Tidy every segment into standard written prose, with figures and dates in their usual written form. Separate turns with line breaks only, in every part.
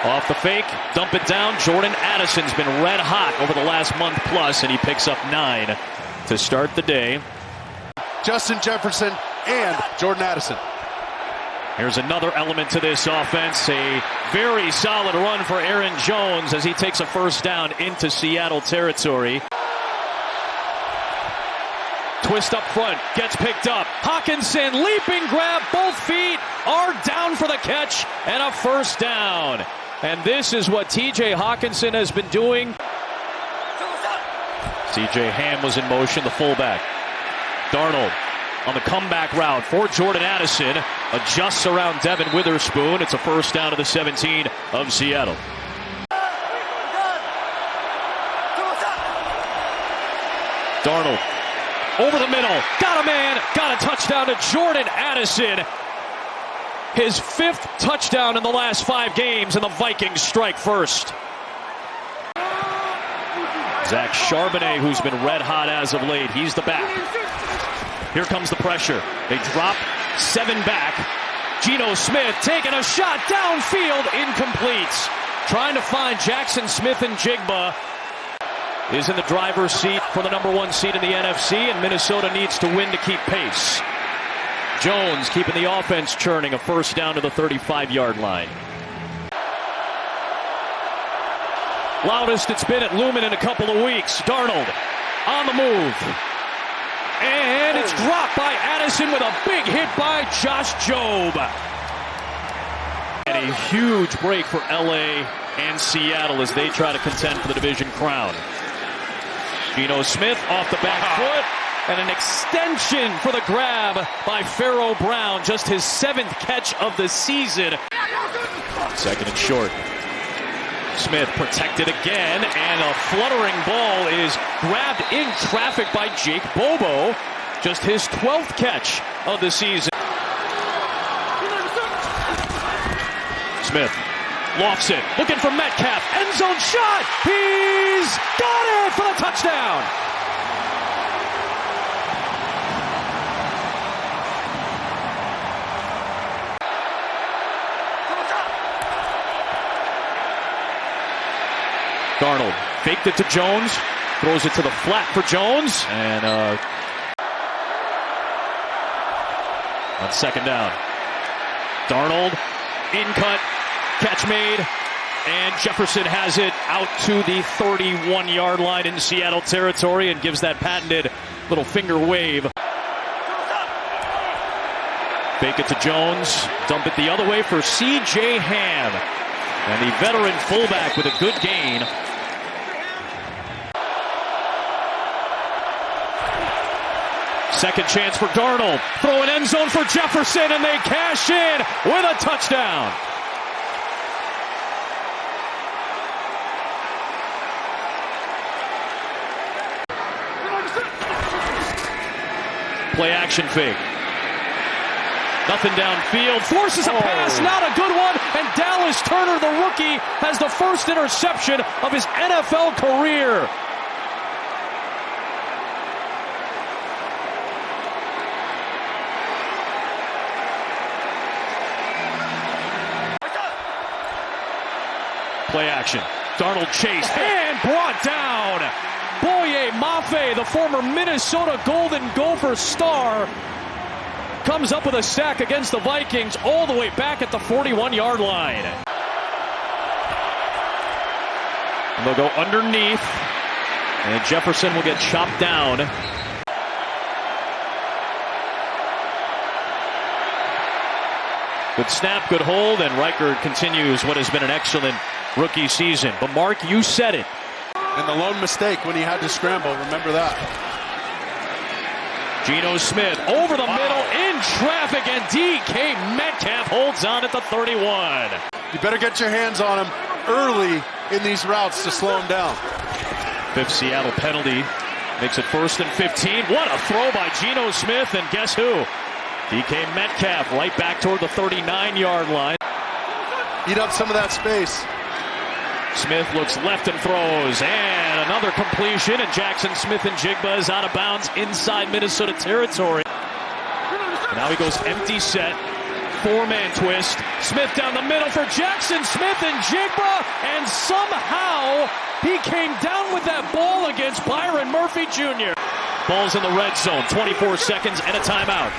Off the fake, dump it down. Jordan Addison's been red hot over the last month plus, and he picks up 9 to start the day.
Justin Jefferson and Jordan Addison.
Here's another element to this offense. A very solid run for Aaron Jones as he takes a first down into Seattle territory. Twist up front, gets picked up. Hawkinson, leaping grab, both feet are down for the catch, and a first down. And this is what TJ Hawkinson has been doing. CJ Ham was in motion, the fullback. Darnold on the comeback route for Jordan Addison. Adjusts around Devin Witherspoon. It's a first down to the 17 of Seattle. Darnold over the middle. Got a man. Got a touchdown to Jordan Addison. His 5th touchdown in the last 5 games, and the Vikings strike first. Zach Charbonnet, who's been red hot as of late, he's the back. Here comes the pressure. They drop 7 back. Geno Smith taking a shot downfield, incomplete. Trying to find Jackson Smith-Njigba. Is in the driver's seat for the #1 seed in the NFC, and Minnesota needs to win to keep pace. Jones keeping the offense churning, a first down to the 35-yard line. Loudest it's been at Lumen in a couple of weeks. Darnold on the move. And it's dropped by Addison with a big hit by Josh Jobe. And a huge break for LA and Seattle as they try to contend for the division crown. Geno Smith off the back foot. And an extension for the grab by Pharaoh Brown. Just his 7th catch of the season. 2nd and short. Smith protected again, and a fluttering ball is grabbed in traffic by Jake Bobo. Just his 12th catch of the season. Smith lofts it, looking for Metcalf. End zone shot. He's got it for the touchdown. Darnold faked it to Jones, throws it to the flat for Jones, and on 2nd down, Darnold in cut, catch made, and Jefferson has it out to the 31-yard line in Seattle territory and gives that patented little finger wave. Fake it to Jones, dump it the other way for CJ Ham, and the veteran fullback with a good gain. Second chance for Darnold. Throw an end zone for Jefferson, and they cash in with a touchdown. Play action fake. Nothing downfield. Forces a pass, not a good one. And Dallas Turner, the rookie, has the first interception of his NFL career. Play action. Darnold chased and brought down. Boye Mafe, the former Minnesota Golden Gopher star, comes up with a sack against the Vikings all the way back at the 41-yard line. And they'll go underneath, and Jefferson will get chopped down. Good snap, good hold, and Riker continues what has been an excellent rookie season. But Mark, you said it.
And the lone mistake when he had to scramble, remember that.
Geno Smith over the middle in traffic, and DK Metcalf holds on at the 31.
You better get your hands on him early in these routes to slow him down.
5th Seattle penalty makes it 1st and 15. What a throw by Geno Smith, and guess who? DK Metcalf right back toward the 39-yard line.
Eat up some of that space.
Smith looks left and throws, and another completion, and Jackson Smith-Njigba is out of bounds inside Minnesota territory. And now he goes empty set, Four-man twist. Smith down the middle for Jackson Smith and Jigba, and somehow he came down with that ball against Byron Murphy Jr. Ball's in the red zone, 24 seconds and a timeout.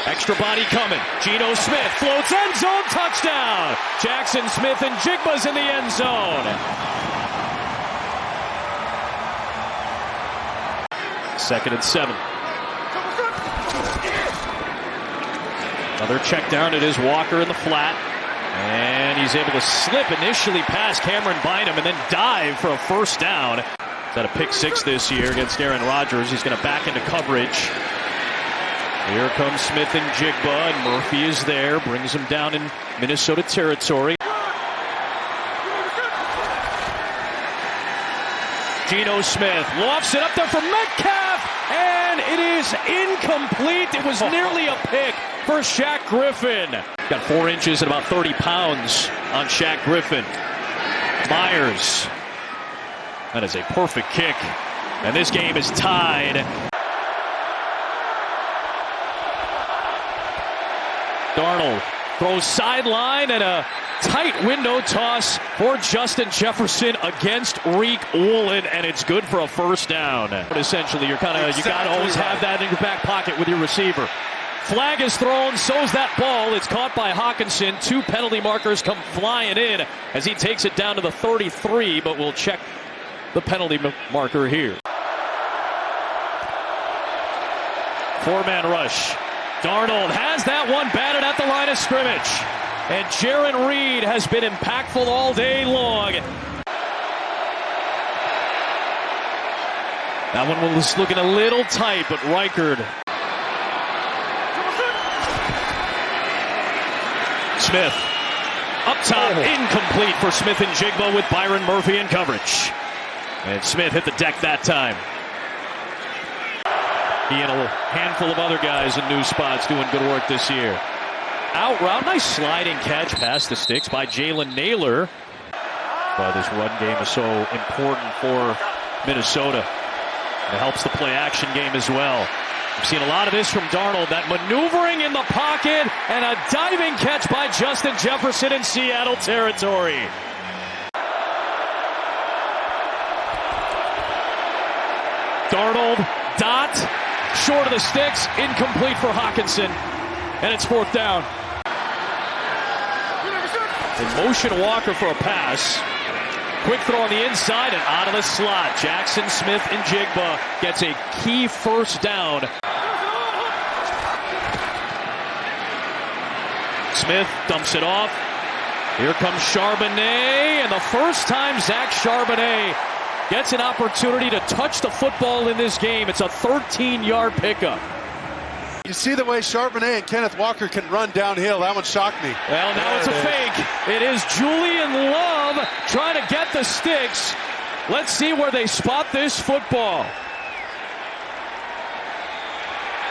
Extra body coming. Geno Smith floats end zone, touchdown. Jackson Smith and Jigba's in the end zone. Second and 7. Another check down. It is Walker in the flat. And he's able to slip initially past Cameron Bynum and then dive for a first down. He's had a pick 6 this year against Aaron Rodgers. He's going to back into coverage. Here comes Smith and Jigba, and Murphy is there. Brings him down in Minnesota territory. Geno Smith lofts it up there for Metcalf, and it is incomplete. It was nearly a pick for Shaq Griffin. Got 4 inches and about 30 pounds on Shaq Griffin. Myers. That is a perfect kick, and this game is tied. Darnold throws sideline and a tight window toss for Justin Jefferson against Reek Woolen, and it's good for a first down. But essentially, you got to always have that in your back pocket with your receiver. Flag is thrown, so's that ball. It's caught by Hawkinson. 2 penalty markers come flying in as he takes it down to the 33, but we'll check the penalty marker here. 4-man rush. Darnold has that one batted at the line of scrimmage. And Jarran Reed has been impactful all day long. That one was looking a little tight, but Reichard. Smith up top, incomplete for Smith and Jigba with Byron Murphy in coverage. And Smith hit the deck that time. He and a handful of other guys in new spots doing good work this year. Out route, nice sliding catch past the sticks by Jalen Naylor. Why this run game is so important for Minnesota. It helps the play action game as well. We've seen a lot of this from Darnold, that maneuvering in the pocket and a diving catch by Justin Jefferson in Seattle territory. Darnold, dot. Short of the sticks, incomplete for Hawkinson, and it's 4th down. In motion Walker for a pass. Quick throw on the inside and out of the slot. Jackson Smith and Jigba gets a key first down. Smith dumps it off. Here comes Charbonnet, and the first time Zach Charbonnet gets an opportunity to touch the football in this game. It's a 13-yard pickup.
You see the way Charbonnet and Kenneth Walker can run downhill. That one shocked me.
Well, now it's a fake. It is Julian Love trying to get the sticks. Let's see where they spot this football.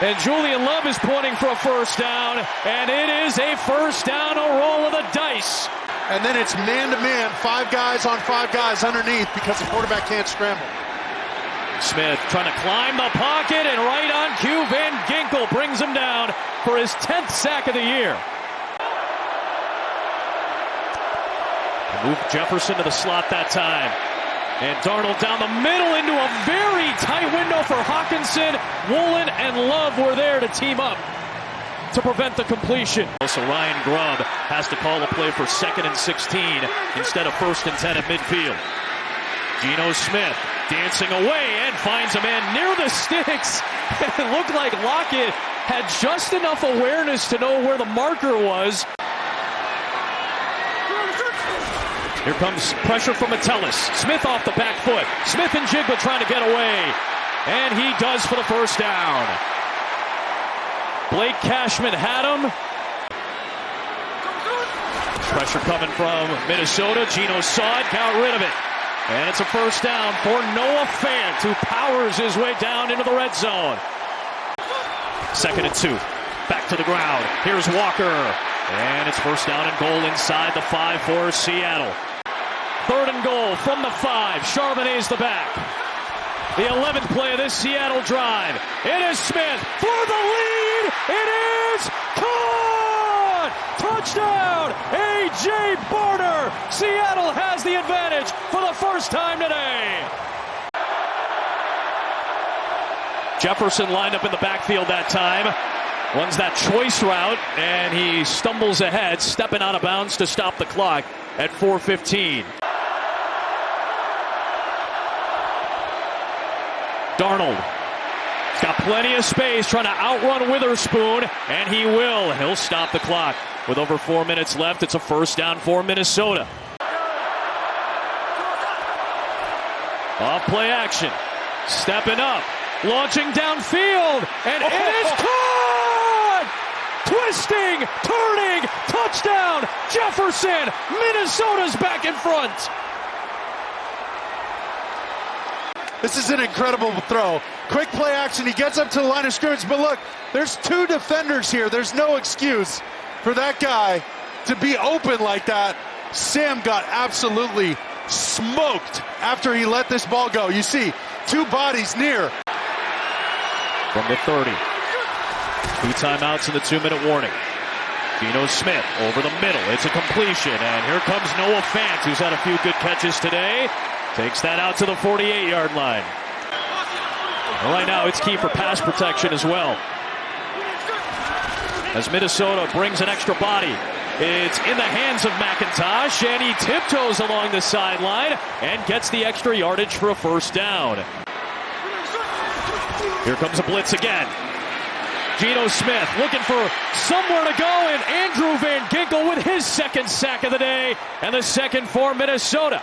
And Julian Love is pointing for a first down, and it is a first down, a roll of the dice.
And then it's man-to-man, 5 guys on 5 guys underneath because the quarterback can't scramble.
Smith trying to climb the pocket, and right on cue, Van Ginkel brings him down for his 10th sack of the year. Move Jefferson to the slot that time. And Darnold down the middle into a very tight window for Hawkinson. Woolen and Love were there to team up to prevent the completion. So Ryan Grubb has to call a play for 2nd and 16 instead of 1st and 10 at midfield. Geno Smith dancing away and finds a man near the sticks. It looked like Lockett had just enough awareness to know where the marker was. Here comes pressure from Metellus. Smith off the back foot. Smith and Jigba trying to get away. And he does for the first down. Blake Cashman had him. Pressure coming from Minnesota. Geno saw it, got rid of it. And it's a first down for Noah Fant, who powers his way down into the red zone. 2nd and 2. Back to the ground. Here's Walker. And it's first down and goal inside the 5 for Seattle. 3rd and goal from the 5. Charbonnet's the back. The 11th play of this Seattle drive. It is Smith for the lead. It is caught! A.J. Barner. Seattle has the advantage for the first time today. Jefferson lined up in the backfield that time. Runs that choice route, and he stumbles ahead, stepping out of bounds to stop the clock at 4:15. Darnold. He's got plenty of space, trying to outrun Witherspoon, and he will. He'll stop the clock. With over 4 minutes left, it's a first down for Minnesota. Off play action. Stepping up. Launching downfield, and it is caught! Twisting, turning, touchdown, Jefferson! Minnesota's back in front.
This is an incredible throw. Quick play action, he gets up to the line of scrimmage, but look, there's two defenders here. There's no excuse for that guy to be open like that. Sam got absolutely smoked after he let this ball go. You see, two bodies near.
From the 30. 2 timeouts in the 2-minute warning. Geno Smith over the middle. It's a completion, and here comes Noah Fant, who's had a few good catches today. Takes that out to the 48-yard line. And right now, it's key for pass protection as well. As Minnesota brings an extra body. It's in the hands of McIntosh, and he tiptoes along the sideline and gets the extra yardage for a first down. Here comes a blitz again. Geno Smith looking for somewhere to go, and Andrew Van Ginkel with his second sack of the day, and the second for Minnesota.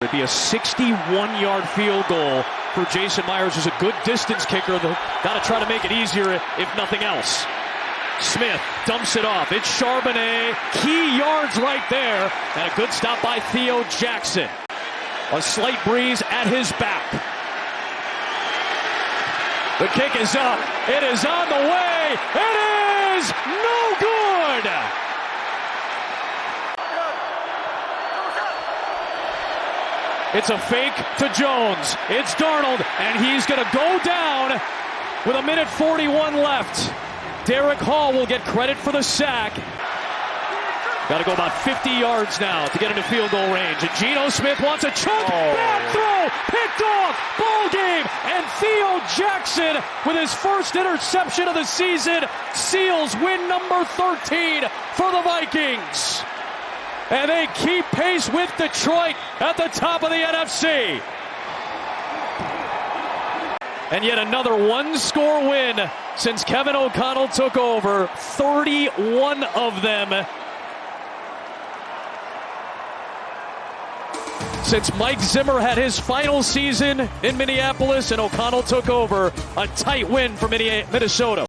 It'd be a 61-yard field goal for Jason Myers, who's a good distance kicker. Got to try to make it easier if nothing else. Smith dumps it off. It's Charbonnet. Key yards right there, and a good stop by Theo Jackson. A slight breeze at his back. The kick is up. It is on the way. It is no good. It's a fake to Jones. It's Darnold, and he's going to go down with 1:41 left. Derek Hall will get credit for the sack. Got to go about 50 yards now to get into field goal range. And Geno Smith wants a chunk. Bad throw. Picked off. Ball game. And Theo Jackson, with his first interception of the season, seals win number 13 for the Vikings. And they keep pace with Detroit at the top of the NFC. And yet another one-score win since Kevin O'Connell took over. 31 of them since Mike Zimmer had his final season in Minneapolis and O'Connell took over. A tight win for Minnesota.